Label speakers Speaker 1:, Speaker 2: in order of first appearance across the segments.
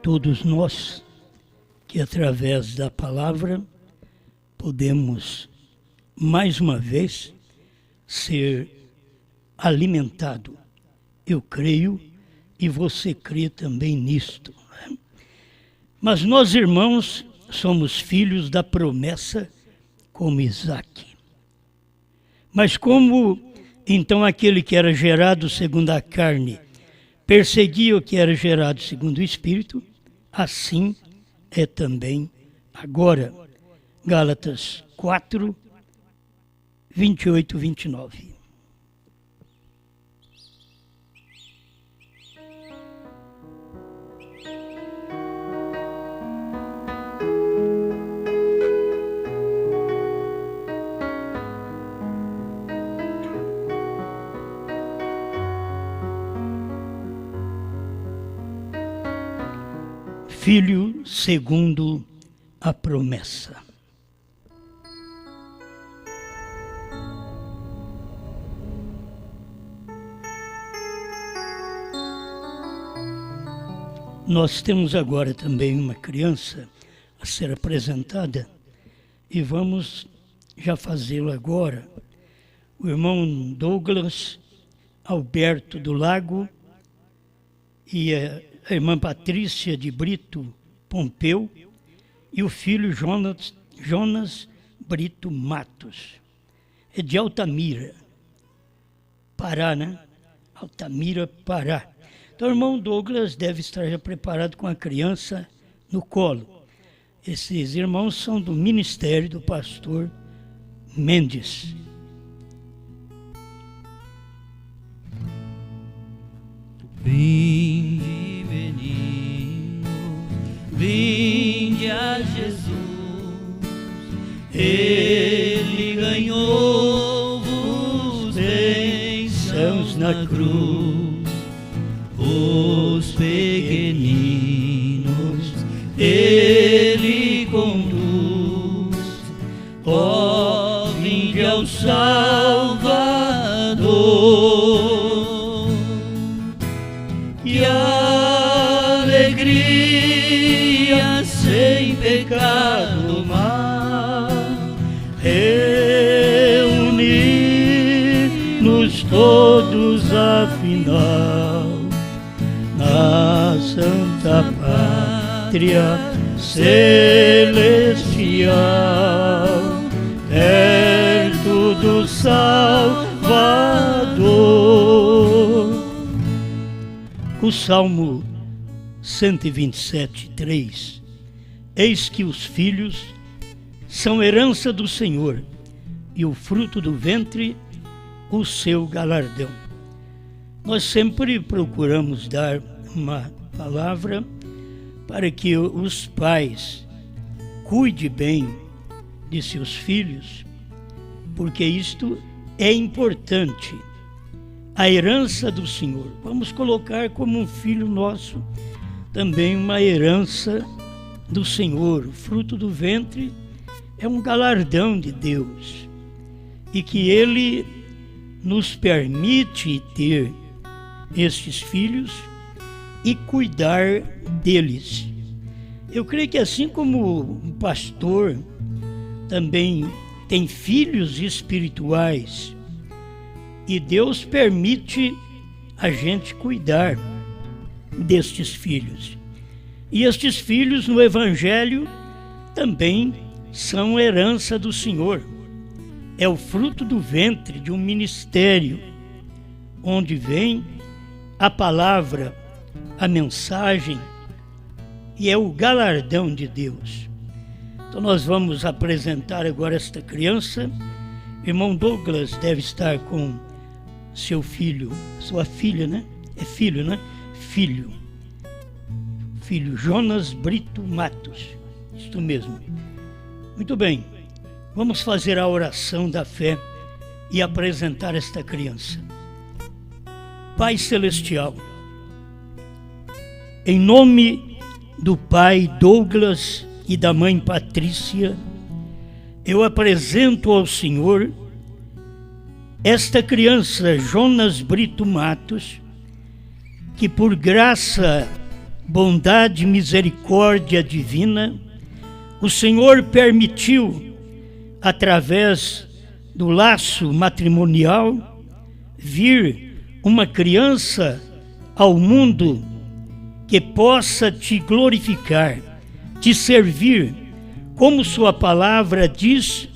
Speaker 1: todos nós que através da palavra podemos mais uma vez ser alimentado. Eu creio e você crê também nisto. Né? Mas nós, irmãos, somos filhos da promessa como Isaque. Mas como então aquele que era gerado segundo a carne perseguia o que era gerado segundo o Espírito, assim é também agora. Gálatas 4, 28, 29. Filho segundo a promessa. Nós temos agora também uma criança a ser apresentada e vamos já fazê-lo agora. O irmão Douglas Alberto do Lago e a irmã Patrícia de Brito Pompeu e o filho Jonas Brito Matos. É de Altamira, Pará, né? Altamira, Pará. Então o irmão Douglas deve estar já preparado com a criança no colo. Esses irmãos são do ministério do pastor Mendes.
Speaker 2: Vinde, menino, vinde a Jesus, Ele ganhou-vos bênçãos na cruz, os pequeninos Ele conduz, ó, vinde ao Salvador. Que alegria sem pecado mal, reunir-nos todos afinal, na Santa Pátria Celestial, perto do Salvador. O Salmo 127, 3. Eis que os filhos são herança do Senhor, e o fruto do ventre, o seu galardão. Nós sempre procuramos dar uma palavra para que os pais cuidem bem de seus filhos, porque isto é importante. A herança do Senhor. Vamos colocar como um filho nosso também uma herança do Senhor. O fruto do ventre é um galardão de Deus e que Ele nos permite ter estes filhos e cuidar deles. Eu creio que assim como um pastor também tem filhos espirituais, e Deus permite a gente cuidar destes filhos. E estes filhos no Evangelho também são herança do Senhor. É o fruto do ventre de um ministério, onde vem a palavra, a mensagem, e é o galardão de Deus. Então nós vamos apresentar agora esta criança. Irmão Douglas deve estar com seu filho, sua filha, né? É filho, né? Filho Jonas Brito Matos. Isto mesmo. Muito bem. Vamos fazer a oração da fé e apresentar esta criança. Pai Celestial, em nome do pai Douglas e da mãe Patrícia, eu apresento ao Senhor esta criança, Jonas Brito Matos, que por graça
Speaker 1: bondade e misericórdia divina, o Senhor permitiu, através do laço matrimonial, vir uma criança ao mundo que possa te glorificar, te servir, como sua palavra diz,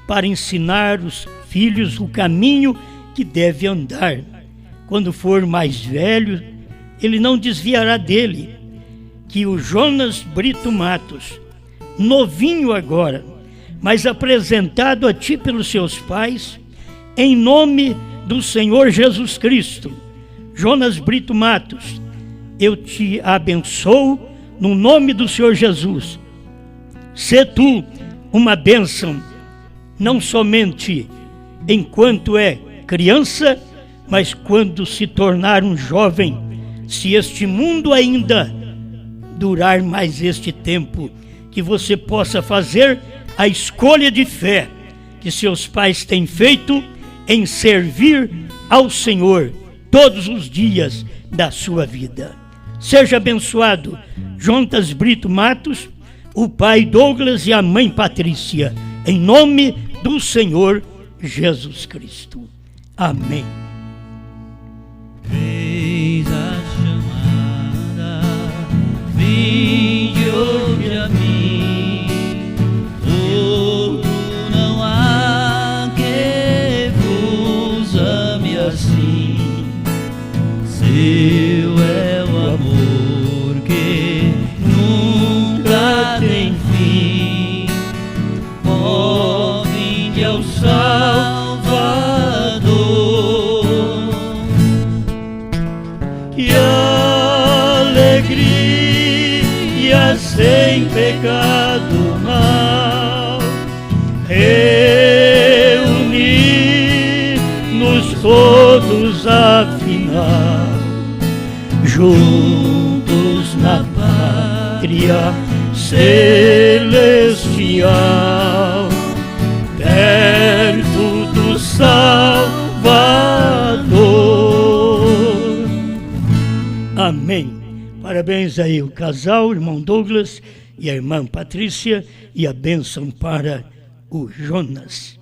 Speaker 1: para ensinar os filhos o caminho que deve andar. Quando for mais velho, ele não desviará dele. Que o Jonas Brito Matos, novinho agora, mas apresentado a ti pelos seus pais, em nome do Senhor Jesus Cristo, Jonas Brito Matos, eu te abençoo no nome do Senhor Jesus. Sê tu uma bênção, não somente enquanto é criança, mas quando se tornar um jovem, se este mundo ainda durar mais este tempo, que você possa fazer a escolha de fé que seus pais têm feito em servir ao Senhor todos os dias da sua vida. Seja abençoado, Jonas Brito Matos, o pai Douglas e a mãe Patrícia, em nome do Senhor Jesus Cristo. Amém.
Speaker 3: Fez a chamada, vinde hoje a mim, outro não há que vos ame assim. Seu é o amor que nunca tem fim. Ó, vinde ao Salvador. Que alegria sem pecado mal, reunir-nos todos afinal, juntos na pátria celestial, perto do Salvador.
Speaker 1: Amém. Parabéns aí o casal, o irmão Douglas e a irmã Patrícia, e a bênção para o Jonas.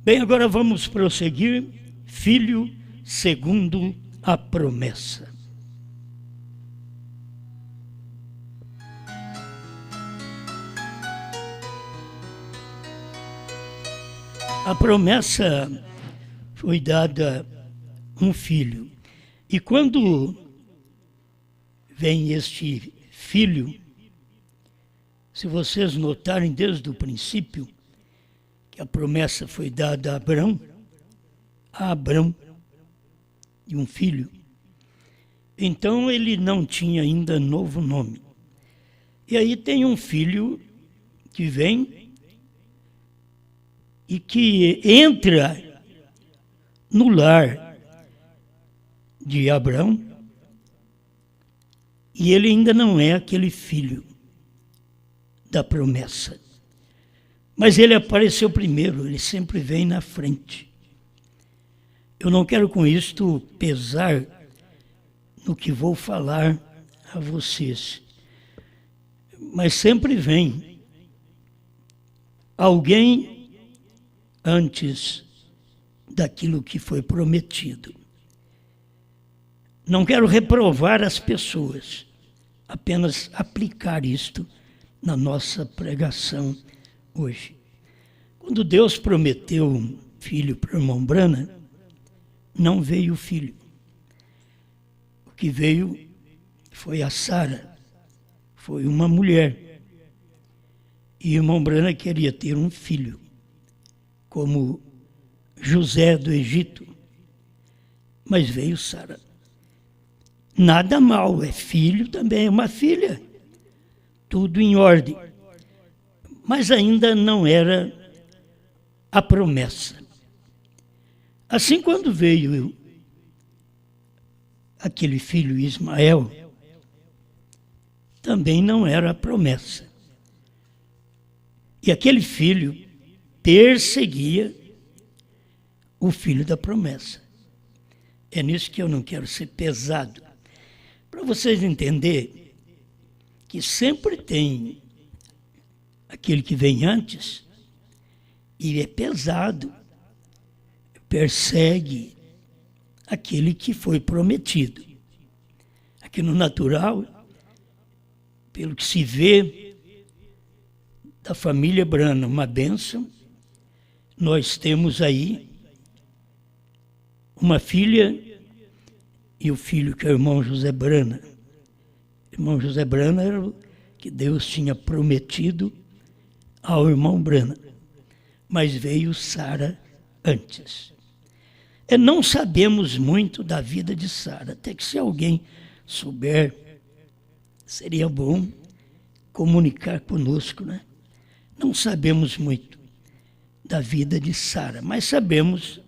Speaker 1: Bem, agora vamos prosseguir. Filho segundo a promessa. A promessa foi dada um filho. E quando vem este filho, se vocês notarem desde o princípio, que a promessa foi dada a Abrão, de um filho. Então ele não tinha ainda novo nome. E aí tem um filho que vem e que entra no lar de Abrão, e ele ainda não é aquele filho da promessa. Mas ele apareceu primeiro, ele sempre vem na frente. Eu não quero com isto pesar no que vou falar a vocês, mas sempre vem alguém antes daquilo que foi prometido. Não quero reprovar as pessoas, apenas aplicar isto na nossa pregação hoje. Quando Deus prometeu um filho para o irmão Brana, não veio o filho. O que veio foi a Sara, foi uma mulher. E o irmão Brana queria ter um filho, como José do Egito, mas veio Sara. Nada mal, é filho, também é uma filha, tudo em ordem. Mas ainda não era a promessa. Assim, quando veio aquele filho Ismael, também não era a promessa. E aquele filho perseguia o filho da promessa. É nisso que eu não quero ser pesado. Para vocês entenderem, que sempre tem aquele que vem antes, e é pesado, persegue aquele que foi prometido. Aqui no natural, pelo que se vê da família Brana, uma bênção, nós temos aí uma filha e o filho que é o irmão José Brana. O irmão José Brana era o que Deus tinha prometido ao irmão Brana, mas veio Sara antes. Não sabemos muito da vida de Sara, até que se alguém souber, seria bom comunicar conosco, né? Não sabemos muito da vida de Sara, mas sabemos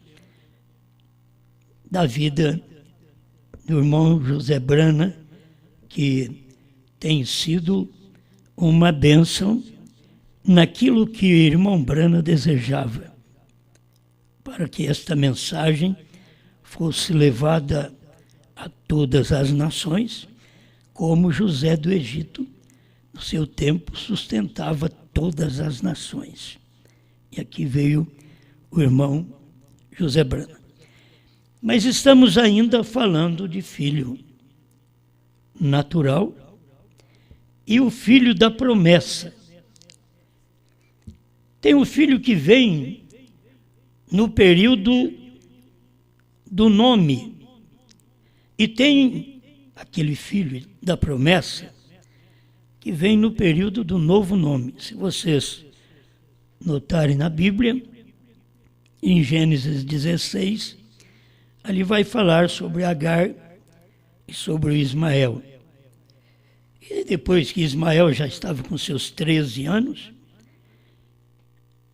Speaker 1: da vida do irmão José Brana, que tem sido uma bênção naquilo que o irmão Brana desejava, para que esta mensagem fosse levada a todas as nações, como José do Egito, no seu tempo, sustentava todas as nações. E aqui veio o irmão José Brana. Mas estamos ainda falando de filho natural e o filho da promessa. Tem um filho que vem no período do nome, e tem aquele filho da promessa que vem no período do novo nome. Se vocês notarem na Bíblia, em Gênesis 16, ali vai falar sobre Agar e sobre o Ismael. E depois que Ismael já estava com seus 13 anos,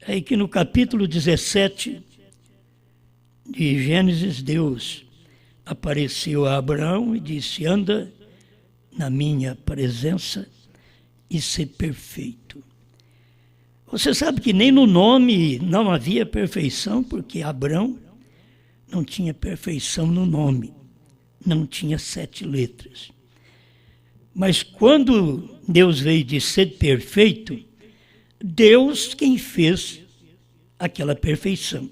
Speaker 1: aí que no capítulo 17 de Gênesis, Deus apareceu a Abraão e disse: anda na minha presença e ser perfeito. Você sabe que nem no nome não havia perfeição, porque Abraão não tinha perfeição no nome, não tinha 7 letras. Mas quando Deus veio de ser perfeito, Deus quem fez aquela perfeição.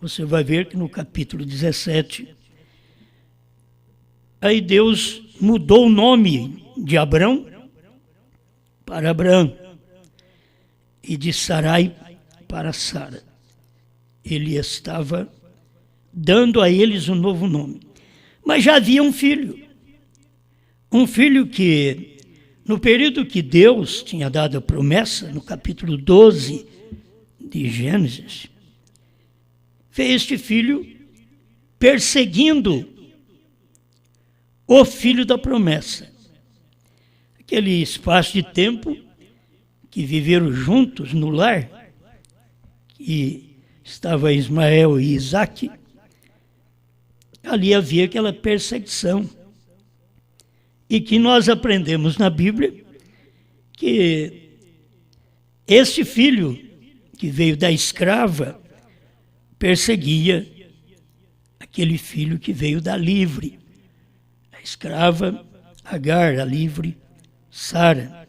Speaker 1: Você vai ver que no capítulo 17, aí Deus mudou o nome de Abrão para Abraão e de Sarai para Sara. Ele estava dando a eles um novo nome. Mas já havia um filho que, no período que Deus tinha dado a promessa, no capítulo 12 de Gênesis, fez este filho perseguindo o filho da promessa. Aquele espaço de tempo que viveram juntos no lar, que estava Ismael e Isaque, ali havia aquela perseguição. E que nós aprendemos na Bíblia que este filho que veio da escrava perseguia aquele filho que veio da livre. A escrava Agar, a livre Sara.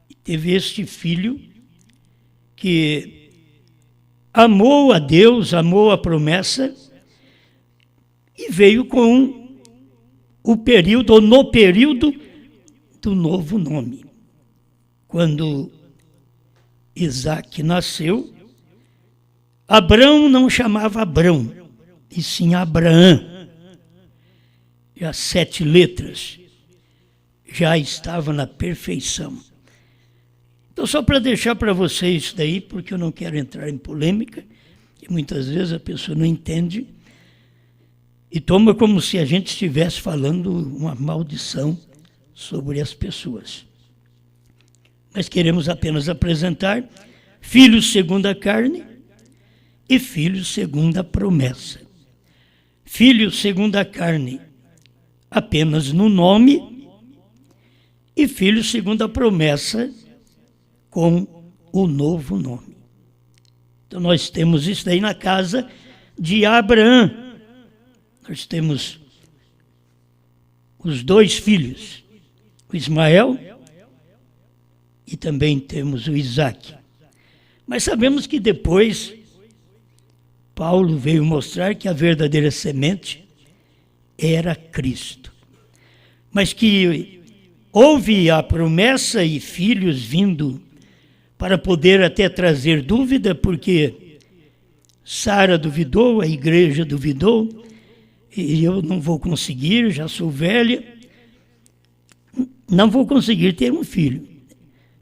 Speaker 1: E teve este filho que amou a Deus, amou a promessa e veio com o período, ou no período do novo nome. Quando Isaque nasceu, Abrão não chamava Abrão, e sim Abraão. E as 7 letras já estavam na perfeição. Então, só para deixar para vocês isso daí, porque eu não quero entrar em polêmica, e muitas vezes a pessoa não entende, e toma como se a gente estivesse falando uma maldição sobre as pessoas. Nós queremos apenas apresentar filhos segundo a carne e filhos segundo a promessa. Filhos segundo a carne apenas no nome e filhos segundo a promessa com o novo nome. Então nós temos isso daí na casa de Abraão. Nós temos os 2 filhos, o Ismael e também temos o Isaque. Mas sabemos que depois Paulo veio mostrar que a verdadeira semente era Cristo. Mas que houve a promessa e filhos vindo para poder até trazer dúvida, porque Sara duvidou, a igreja duvidou, e eu não vou conseguir, já sou velha, não vou conseguir ter um filho.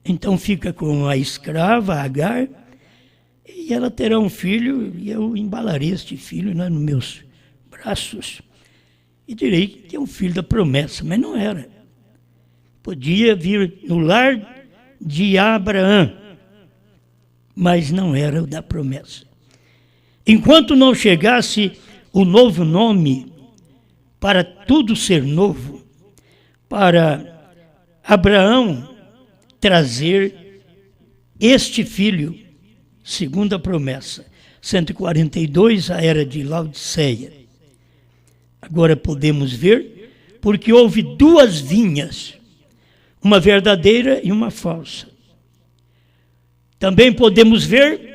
Speaker 1: Então fica com a escrava, Agar, e ela terá um filho, e eu embalarei este filho nos meus braços, e direi que é um filho da promessa, mas não era. Podia vir no lar de Abraão, mas não era o da promessa. Enquanto não chegasse o novo nome, para tudo ser novo, para Abraão trazer este filho, segundo a promessa. 142, a era de Laodiceia. Agora podemos ver, porque houve duas vinhas, uma verdadeira e uma falsa. Também podemos ver,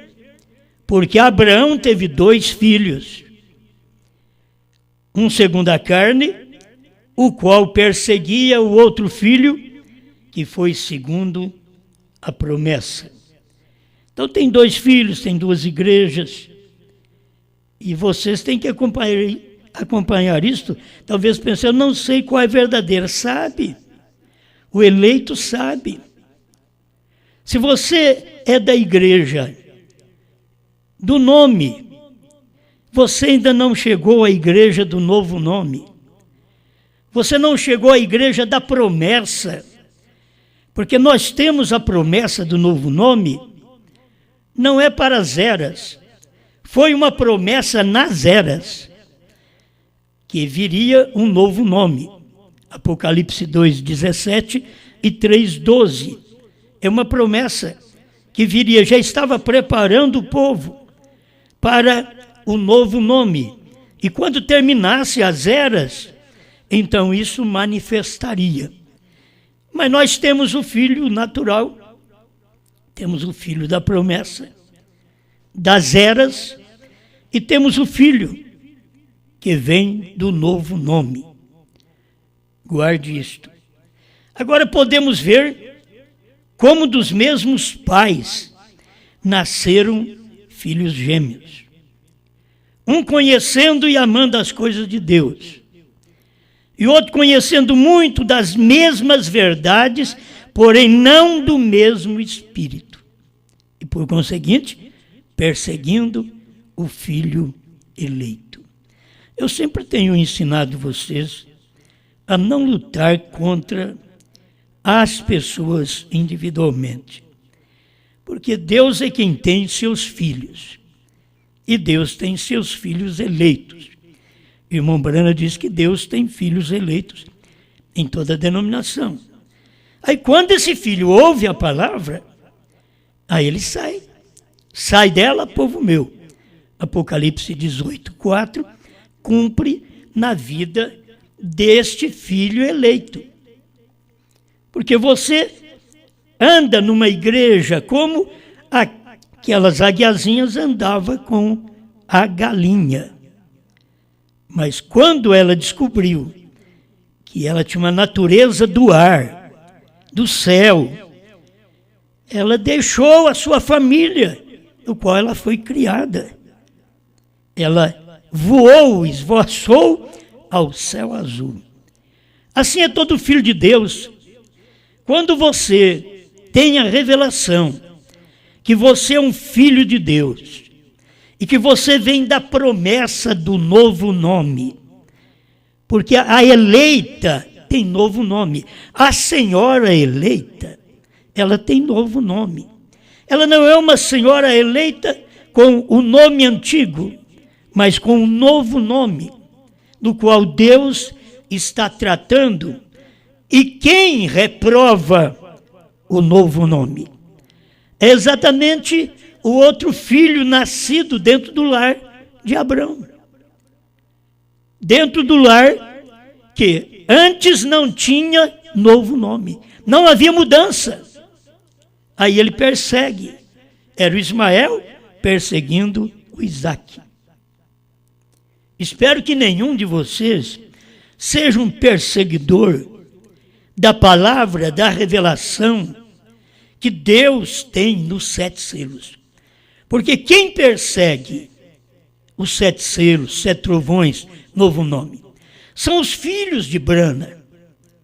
Speaker 1: porque Abraão teve 2 filhos, um segundo a carne, o qual perseguia o outro filho, que foi segundo a promessa. Então tem 2 filhos, tem 2 igrejas, e vocês têm que acompanhar isto, talvez pensando, não sei qual é a verdadeira. Sabe, o eleito sabe. Se você é da igreja do nome, você ainda não chegou à igreja do novo nome. Você não chegou à igreja da promessa. Porque nós temos a promessa do novo nome, não é para as eras. Foi uma promessa nas eras, que viria um novo nome. Apocalipse 2:17 e 3:12. É uma promessa que viria, já estava preparando o povo para o novo nome. E quando terminasse as eras, então isso manifestaria. Mas nós temos o filho natural, temos o filho da promessa, das eras, e temos o filho que vem do novo nome. Guarde isto. Agora podemos ver como dos mesmos pais nasceram filhos gêmeos. Um conhecendo e amando as coisas de Deus, e outro conhecendo muito das mesmas verdades, porém não do mesmo espírito. E por conseguinte, perseguindo o filho eleito. Eu sempre tenho ensinado vocês a não lutar contra as pessoas individualmente. Porque Deus é quem tem seus filhos. E Deus tem seus filhos eleitos. O irmão Brana diz que Deus tem filhos eleitos em toda a denominação. Aí quando esse filho ouve a palavra, aí ele sai. Sai dela, povo meu. Apocalipse 18:4, cumpre na vida deste filho eleito. Porque você anda numa igreja como aquelas águiazinhas andavam com a galinha. Mas quando ela descobriu que ela tinha uma natureza do ar, do céu, ela deixou a sua família, no qual ela foi criada. Ela voou, esvoaçou ao céu azul. Assim é todo filho de Deus. Quando você tem a revelação que você é um filho de Deus e que você vem da promessa do novo nome, porque a eleita tem novo nome, a senhora eleita, ela tem novo nome. Ela não é uma senhora eleita com o nome antigo, mas com um novo nome, do qual Deus está tratando. E quem reprova o novo nome? É exatamente o outro filho nascido dentro do lar de Abraão. Dentro do lar que antes não tinha novo nome. Não havia mudança. Aí ele persegue. Era o Ismael perseguindo o Isaque. Espero que nenhum de vocês seja um perseguidor da palavra, da revelação que Deus tem nos 7 selos. Porque quem persegue os 7 selos, 7 trovões, novo nome, são os filhos de Brana,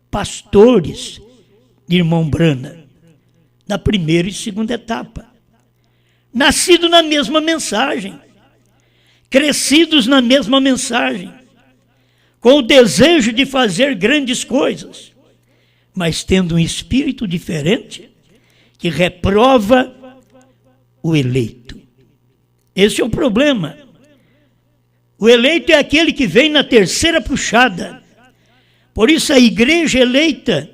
Speaker 1: pastores de irmão Brana, na primeira e segunda etapa. Nascidos na mesma mensagem, crescidos na mesma mensagem, com o desejo de fazer grandes coisas, mas tendo um espírito diferente, que reprova o eleito. Esse é o problema. O eleito é aquele que vem na terceira puxada. Por isso a igreja eleita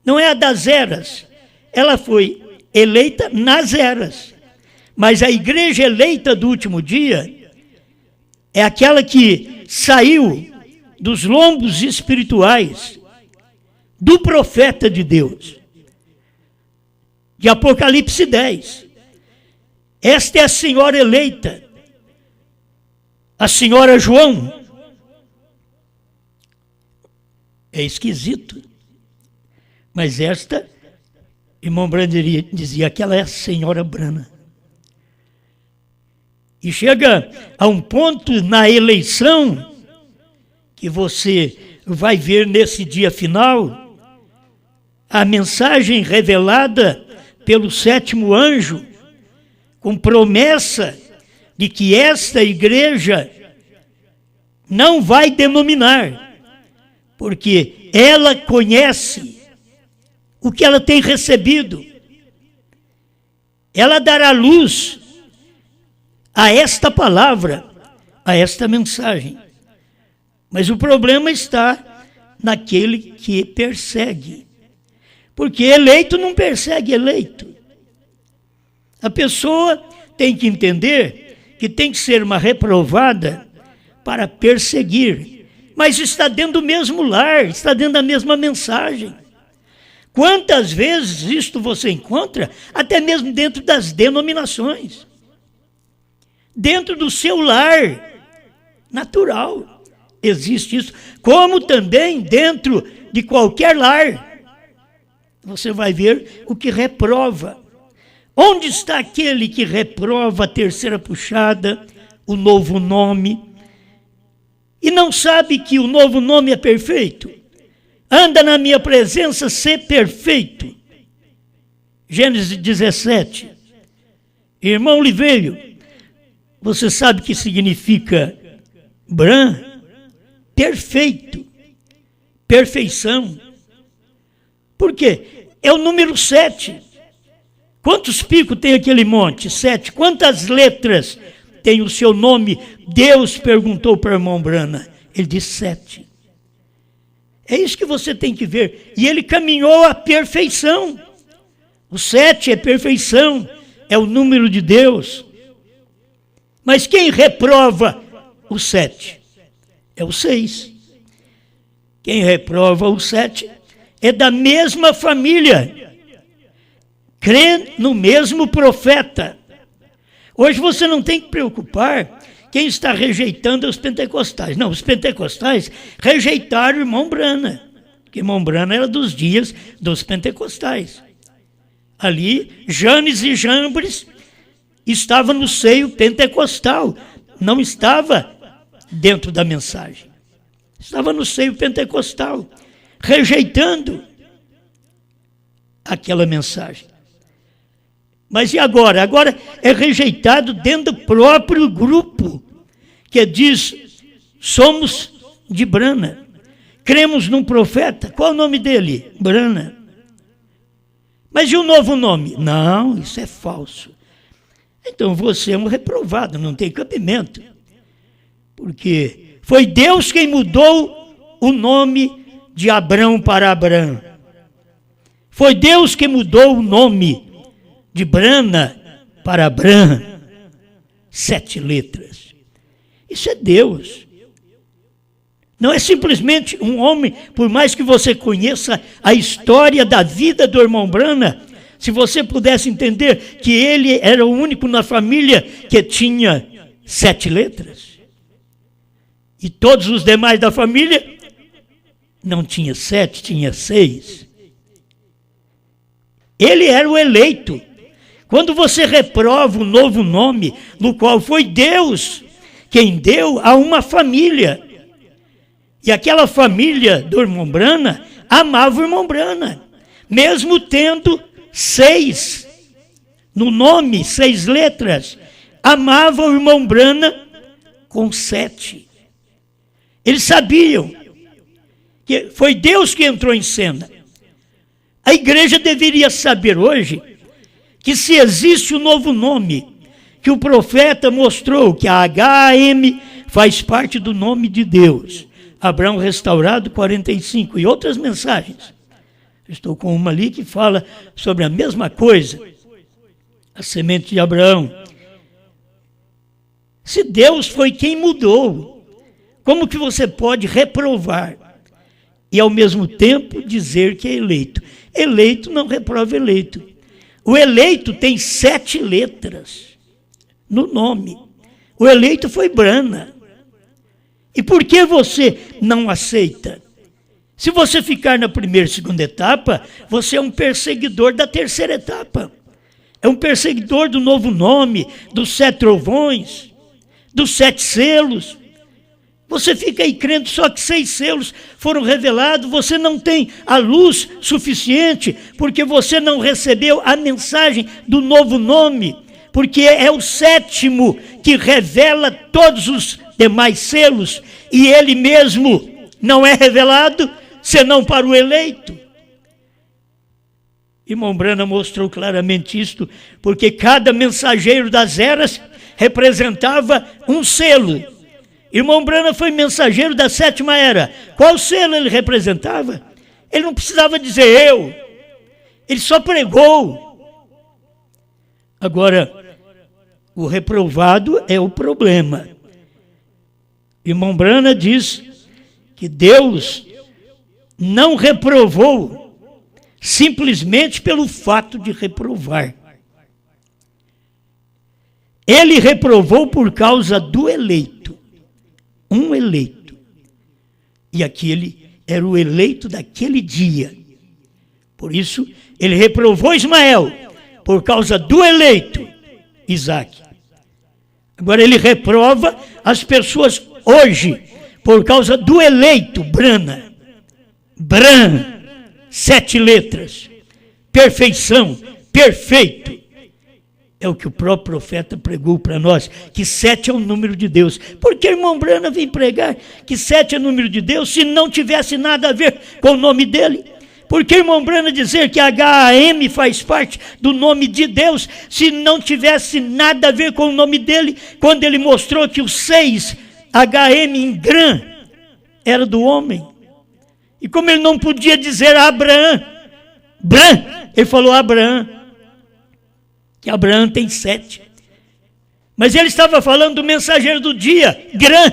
Speaker 1: não é a das eras. Ela foi eleita nas eras. Mas a igreja eleita do último dia é aquela que saiu dos lombos espirituais do profeta de Deus, de Apocalipse 10. Esta é a senhora eleita, a senhora João. É esquisito, mas esta, irmão Branderia dizia que ela é a senhora Brana. E chega a um ponto na eleição, que você vai ver nesse dia final, a mensagem revelada pelo 7º anjo, com promessa de que esta igreja não vai denominar, porque ela conhece o que ela tem recebido. Ela dará luz a esta palavra, a esta mensagem. Mas o problema está naquele que persegue. Porque eleito não persegue eleito. A pessoa tem que entender que tem que ser uma reprovada para perseguir. Mas está dentro do mesmo lar, está dentro da mesma mensagem. Quantas vezes isto você encontra, até mesmo dentro das denominações. Dentro do seu lar natural existe isso, como também dentro de qualquer lar. Você vai ver o que reprova. Onde está aquele que reprova a terceira puxada, o novo nome, e não sabe que o novo nome é perfeito? Anda na minha presença, ser perfeito. Gênesis 17. Irmão Liveiro, você sabe o que significa Bran? Perfeito. Perfeição. Por quê? É o número 7. Quantos picos tem aquele monte? 7. Quantas letras tem o seu nome? Deus perguntou para o irmão Brana. Ele disse 7. É isso que você tem que ver. E ele caminhou à perfeição. O 7 é perfeição. É o número de Deus. Mas quem reprova o 7? É o 6. Quem reprova o 7 é da mesma família. Crê no mesmo profeta. Hoje você não tem que preocupar quem está rejeitando os pentecostais. Não, os pentecostais rejeitaram o irmão Brana. Porque irmão Brana era dos dias dos pentecostais. Ali, Janes e Jambres estava no seio pentecostal, não estava dentro da mensagem. Estava no seio pentecostal, rejeitando aquela mensagem. Mas e agora? Agora é rejeitado dentro do próprio grupo, que diz, somos de Brana. Cremos num profeta. Qual o nome dele? Brana. Mas e o novo nome? Não, isso é falso. Então você é um reprovado, não tem cabimento. Porque foi Deus quem mudou o nome de Abrão para Abrão. Foi Deus que mudou o nome de Brana para Abrão. 7 letras. Isso é Deus. Não é simplesmente um homem, por mais que você conheça a história da vida do irmão Branham, se você pudesse entender que ele era o único na família que tinha 7 letras. E todos os demais da família não tinha 7, tinha 6. Ele era o eleito. Quando você reprova o novo nome, no qual foi Deus quem deu a uma família. E aquela família do irmão Branham amava o irmão Branham, mesmo tendo 6 no nome, 6 letras. Amava o irmão Branham com 7. Eles sabiam que foi Deus que entrou em cena. A igreja deveria saber hoje que se existe um novo nome, que o profeta mostrou que a HAM faz parte do nome de Deus. Abraão restaurado, 45, e outras mensagens. Estou com uma ali que fala sobre a mesma coisa. A semente de Abraão. Se Deus foi quem mudou, como que você pode reprovar e ao mesmo tempo dizer que é eleito? Eleito não reprova eleito. O eleito tem 7 letras no nome. O eleito foi Branham. E por que você não aceita? Se você ficar na primeira e segunda etapa, você é um perseguidor da terceira etapa. É um perseguidor do novo nome, dos 7 trovões, dos 7 selos. Você fica aí crendo só que 6 selos foram revelados, você não tem a luz suficiente, porque você não recebeu a mensagem do novo nome, porque é o 7º que revela todos os demais selos, e ele mesmo não é revelado, senão para o eleito. Irmão Branham mostrou claramente isto, porque cada mensageiro das eras representava um selo. Irmão Branham foi mensageiro da 7ª era. Qual selo ele representava? Ele não precisava dizer eu. Ele só pregou. Agora, o reprovado é o problema. Irmão Branham diz que Deus não reprovou simplesmente pelo fato de reprovar. Ele reprovou por causa do eleito. Um eleito. E aquele era o eleito daquele dia. Por isso, ele reprovou Ismael por causa do eleito Isaac. Agora ele reprova as pessoas hoje por causa do eleito Branham. Branham, 7 letras. Perfeição, perfeito. É o que o próprio profeta pregou para nós, que 7 é o número de Deus. Por que irmão Branham vem pregar que 7 é o número de Deus, se não tivesse nada a ver com o nome dele? Por que irmão Branham dizer que HAM faz parte do nome de Deus, se não tivesse nada a ver com o nome dele, quando ele mostrou que o 6, HM em Gran, era do homem? E como ele não podia dizer Abraão, Bran, ele falou Abraão, que Abraão tem 7. Mas ele estava falando do mensageiro do dia, Gran,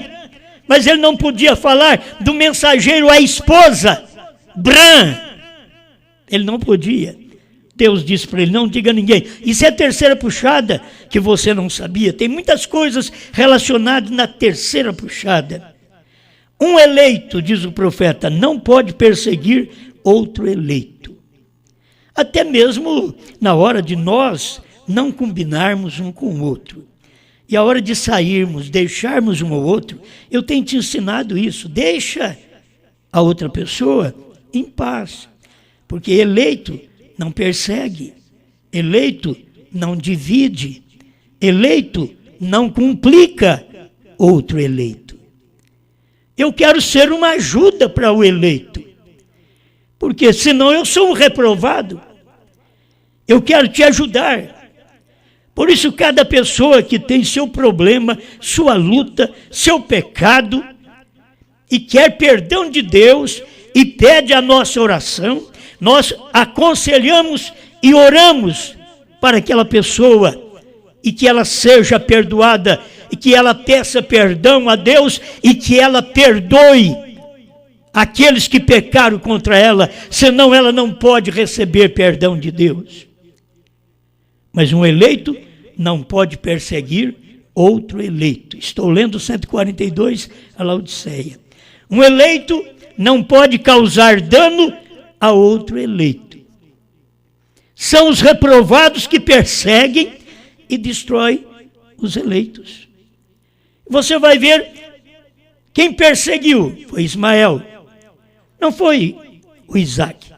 Speaker 1: mas ele não podia falar do mensageiro à esposa, Bran. Ele não podia. Deus disse para ele, não diga a ninguém. Isso é a terceira puxada que você não sabia. Tem muitas coisas relacionadas na terceira puxada. Um eleito, diz o profeta, não pode perseguir outro eleito. Até mesmo na hora de nós não combinarmos um com o outro. E a hora de sairmos, deixarmos um ao outro, eu tenho te ensinado isso. Deixa a outra pessoa em paz. Porque eleito não persegue, eleito não divide, eleito não complica outro eleito. Eu quero ser uma ajuda para o eleito, porque senão eu sou um reprovado. Eu quero te ajudar. Por isso, cada pessoa que tem seu problema, sua luta, seu pecado, e quer perdão de Deus, e pede a nossa oração, nós aconselhamos e oramos para aquela pessoa, e que ela seja perdoada, e que ela peça perdão a Deus, e que ela perdoe aqueles que pecaram contra ela, senão ela não pode receber perdão de Deus. Mas um eleito não pode perseguir outro eleito. Estou lendo 142, a Laodiceia. Um eleito não pode causar dano a outro eleito. São os reprovados que perseguem e destroem os eleitos. Você vai ver quem perseguiu foi Ismael. Não foi o Isaac,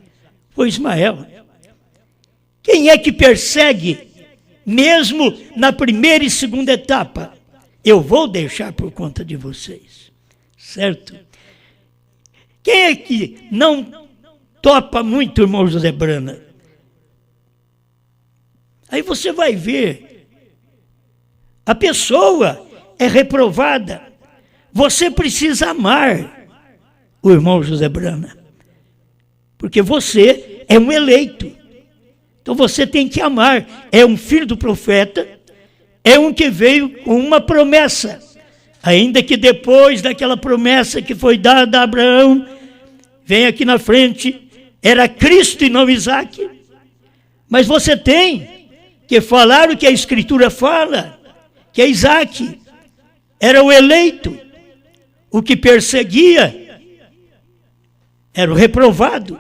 Speaker 1: foi Ismael. Quem é que persegue, mesmo na primeira e segunda etapa? Eu vou deixar por conta de vocês, certo? Quem é que não topa muito, irmão José Brana? Aí você vai ver, a pessoa é reprovada. Você precisa amar o irmão José Brana, porque você é um eleito. Então você tem que amar. É um filho do profeta, é um que veio com uma promessa. Ainda que depois daquela promessa que foi dada a Abraão, vem aqui na frente, era Cristo e não Isaac. Mas você tem que falar o que a Escritura fala, que é Isaac era o eleito, o que perseguia era o reprovado.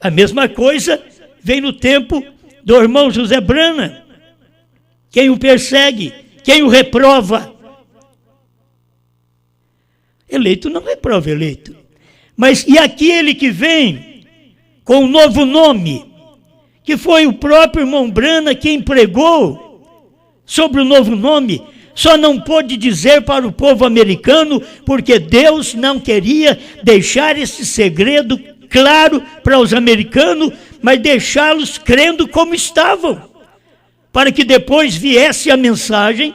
Speaker 1: A mesma coisa vem no tempo do irmão José Brana. Quem o persegue, quem o reprova. Eleito não reprova eleito. Mas e aquele que vem com um novo nome, que foi o próprio irmão Brana quem pregou sobre o novo nome, só não pôde dizer para o povo americano, porque Deus não queria deixar esse segredo claro para os americanos, mas deixá-los crendo como estavam, para que depois viesse a mensagem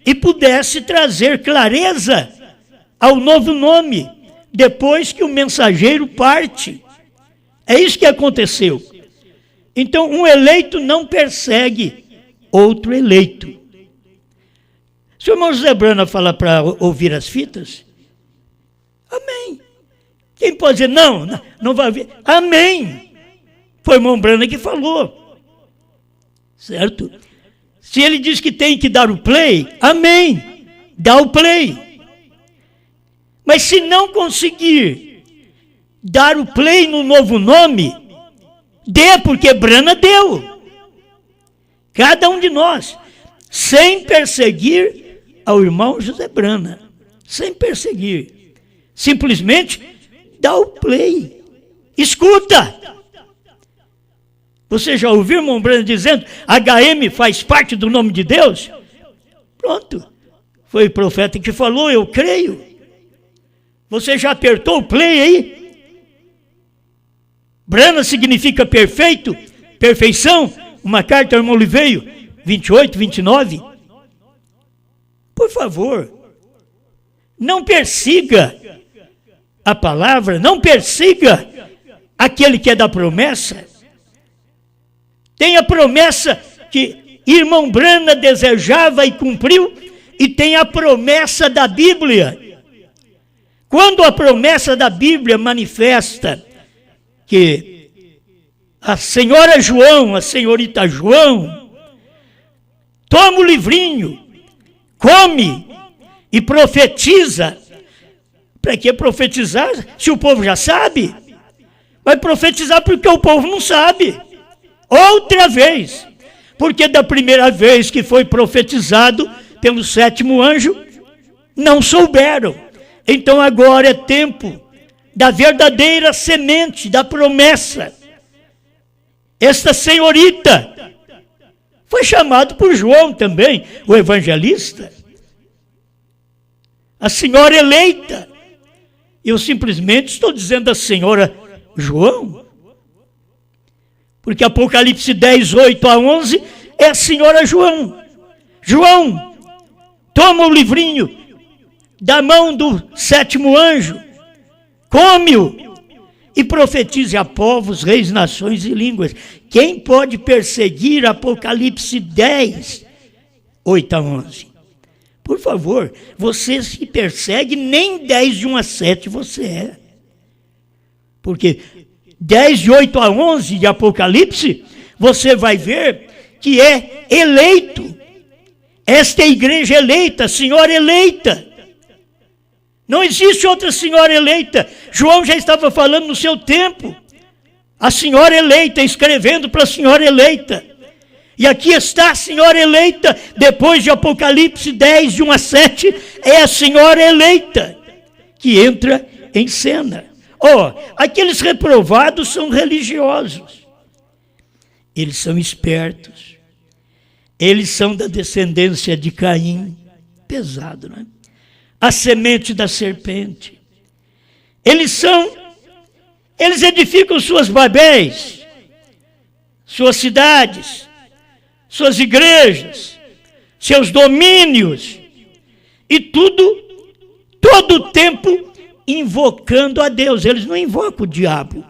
Speaker 1: e pudesse trazer clareza ao novo nome, depois que o mensageiro parte. É isso que aconteceu. Então, um eleito não persegue outro eleito. Se o irmão José Brana falar para ouvir as fitas, amém. Quem pode dizer, não vai ouvir? Amém. Foi o irmão Brana que falou. Certo? Se ele diz que tem que dar o play, amém. Dá o play. Mas se não conseguir dar o play no novo nome, dê, porque Brana deu. Cada um de nós, sem perseguir ao irmão José Brana, sem perseguir, simplesmente dá o play, escuta. Você já ouviu o irmão Brana dizendo, HM faz parte do nome de Deus? Pronto, foi o profeta que falou, eu creio. Você já apertou o play aí? Brana significa perfeito, perfeição. Uma carta ao irmão Oliveira, 28, 29. Por favor, não persiga a palavra, não persiga aquele que é da promessa. Tem a promessa que irmão Brana desejava e cumpriu, e tem a promessa da Bíblia. Quando a promessa da Bíblia manifesta que a senhora João, a senhorita João, toma o livrinho, come e profetiza. Para que profetizar se o povo já sabe? Vai profetizar porque o povo não sabe. Outra vez, porque da primeira vez que foi profetizado pelo sétimo anjo, não souberam. Então agora é tempo da verdadeira semente, da promessa. Esta senhorita foi chamada por João também, o evangelista. A senhora eleita. Eu simplesmente estou dizendo a senhora João, porque Apocalipse 10, 8 a 11 é a senhora João. João, toma o livrinho da mão do sétimo anjo, come-o e profetize a povos, reis, nações e línguas. Quem pode perseguir Apocalipse 10, 8 a 11? Por favor, você se persegue, nem 10 de 1 a 7 você é. Porque 10, de 8 a 11 de Apocalipse, você vai ver que é eleito. Esta é a igreja eleita, a senhora eleita. Não existe outra senhora eleita. João já estava falando no seu tempo. A senhora eleita, escrevendo para a senhora eleita. E aqui está a senhora eleita, depois de Apocalipse 10, de 1 a 7, é a senhora eleita que entra em cena. Aqueles reprovados são religiosos. Eles são espertos. Eles são da descendência de Caim. Pesado, não é? A semente da serpente. Eles edificam suas Babéis, suas cidades, suas igrejas, seus domínios, e todo o tempo invocando a Deus. Eles não invocam o diabo,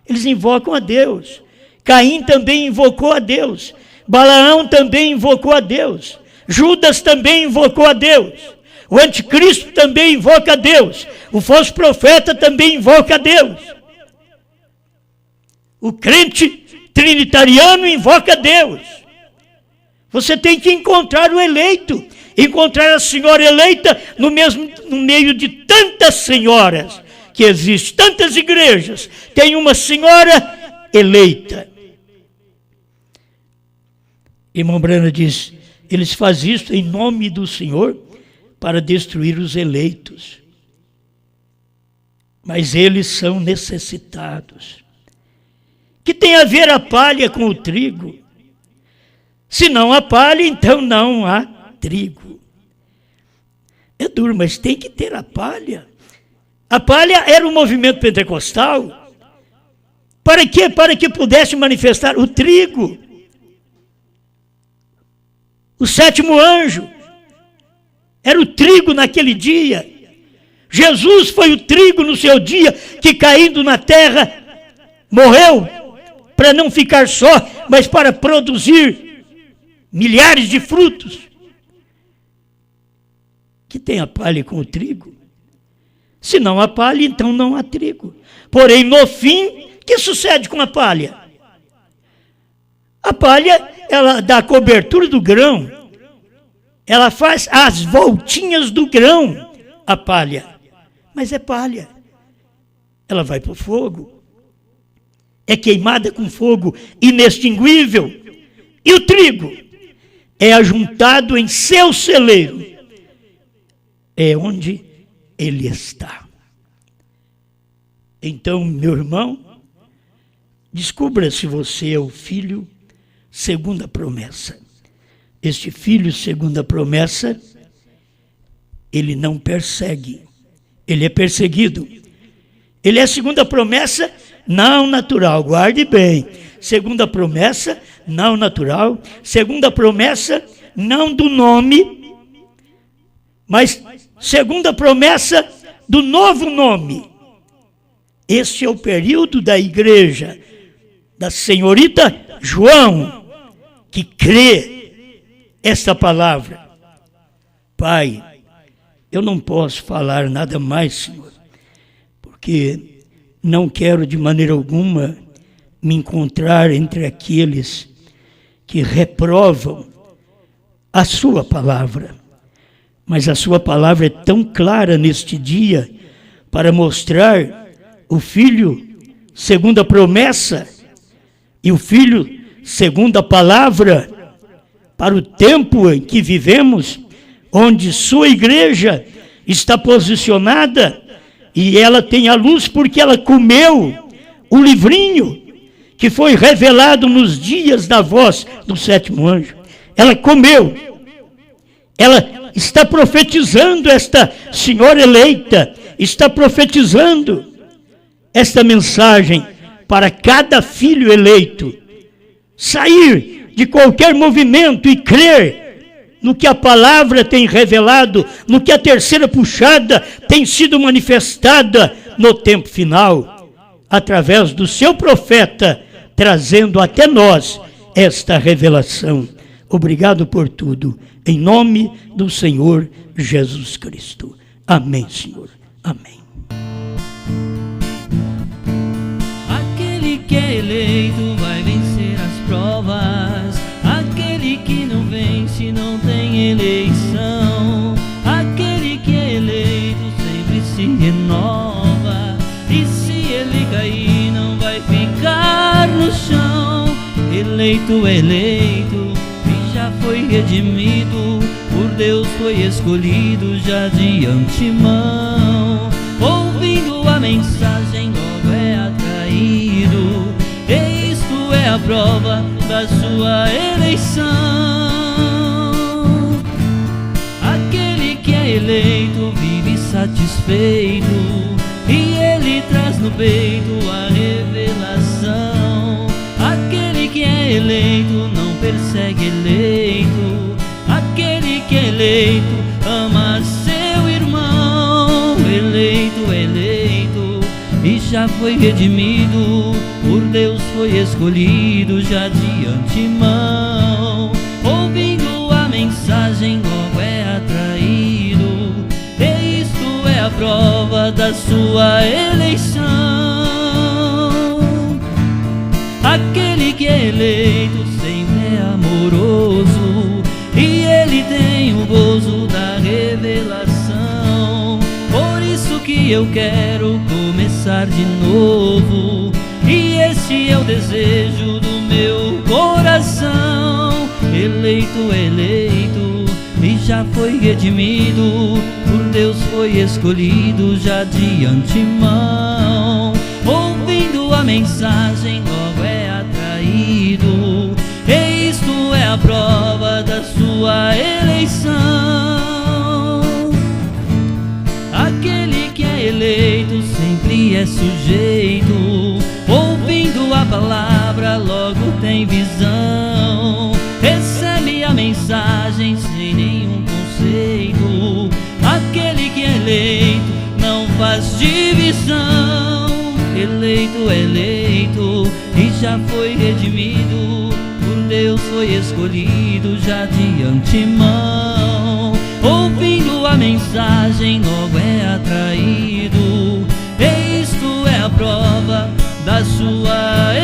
Speaker 1: eles invocam a Deus. Caim também invocou a Deus, Balaão também invocou a Deus, Judas também invocou a Deus, o anticristo também invoca a Deus, o falso profeta também invoca a Deus, o crente trinitariano invoca a Deus. Você tem que encontrar o eleito, encontrar a senhora eleita no meio de tantas senhoras que existem, tantas igrejas, tem uma senhora eleita. Irmão Branham diz, eles fazem isso em nome do Senhor para destruir os eleitos. Mas eles são necessitados. Que tem a ver a palha com o trigo? Se não há palha, então não há trigo. É duro, mas tem que ter a palha. A palha era o movimento pentecostal. Para quê? Para que pudesse manifestar o trigo. O sétimo anjo era o trigo naquele dia. Jesus foi o trigo no seu dia, que caindo na terra, morreu para não ficar só, mas para produzir milhares de frutos. Que tem a palha com o trigo? Se não há palha, então não há trigo. Porém, no fim, o que sucede com a palha? A palha, ela dá a cobertura do grão. Ela faz as voltinhas do grão, a palha. Mas é palha. Ela vai para o fogo. É queimada com fogo inextinguível. E o trigo é ajuntado em seu celeiro. É onde ele está. Então, meu irmão, descubra se você é o filho segundo a promessa. Este filho segundo a promessa, ele não persegue, ele é perseguido. Ele é segundo a promessa não natural, guarde bem. Segundo a promessa não natural, segundo a promessa não do nome, mas segundo a promessa do novo nome. Este é o período da igreja, da senhorita João, que crê esta palavra. Pai, eu não posso falar nada mais, Senhor, porque não quero de maneira alguma me encontrar entre aqueles que reprovam a sua palavra. Mas a sua palavra é tão clara neste dia para mostrar o Filho segundo a promessa e o Filho segundo a palavra para o tempo em que vivemos, onde sua igreja está posicionada e ela tem a luz porque ela comeu o livrinho que foi revelado nos dias da voz do sétimo anjo. Ela comeu. Ela está profetizando, esta senhora eleita, está profetizando esta mensagem para cada filho eleito. Sair de qualquer movimento e crer no que a palavra tem revelado, no que a terceira puxada tem sido manifestada no tempo final, através do seu profeta, trazendo até nós esta revelação. Obrigado por tudo, em nome do Senhor Jesus Cristo. Amém, Senhor. Amém.
Speaker 4: que é eleito vai vencer as provas. Aquele que não vence não tem eleição. Aquele que é eleito sempre se renova. E se ele cair não vai ficar no chão. Eleito, eleito, e já foi redimido. Por Deus foi escolhido já de antemão. Ouvindo a mensagem logo é atraído. E isto é a prova da sua eleição. Aquele que é eleito vive satisfeito, e ele traz no peito a revelação. Aquele que é eleito não persegue eleito. Aquele que é eleito ama seu irmão. Eleito, eleito, e já foi redimido. Por Deus foi escolhido já de antemão. Ouvindo a mensagem logo é atraído. E isto é a prova da sua eleição. Aquele que é eleito sempre é amoroso, e ele tem o gozo da revelação. Por isso que eu quero começar de novo, e este é o desejo do meu coração. Eleito, eleito, e já foi redimido. Por Deus foi escolhido já de antemão. Ouvindo a mensagem logo é atraído. E isto é a prova da sua eleição. Aquele que é eleito sempre é sujeito. Ouvindo a palavra logo tem visão. Recebe a mensagem sem nenhum conceito. Aquele que é eleito não faz divisão. Eleito, eleito, e já foi redimido. Por Deus foi escolhido já de antemão. Ouvindo a mensagem logo é atraído. E isto é a prova da sua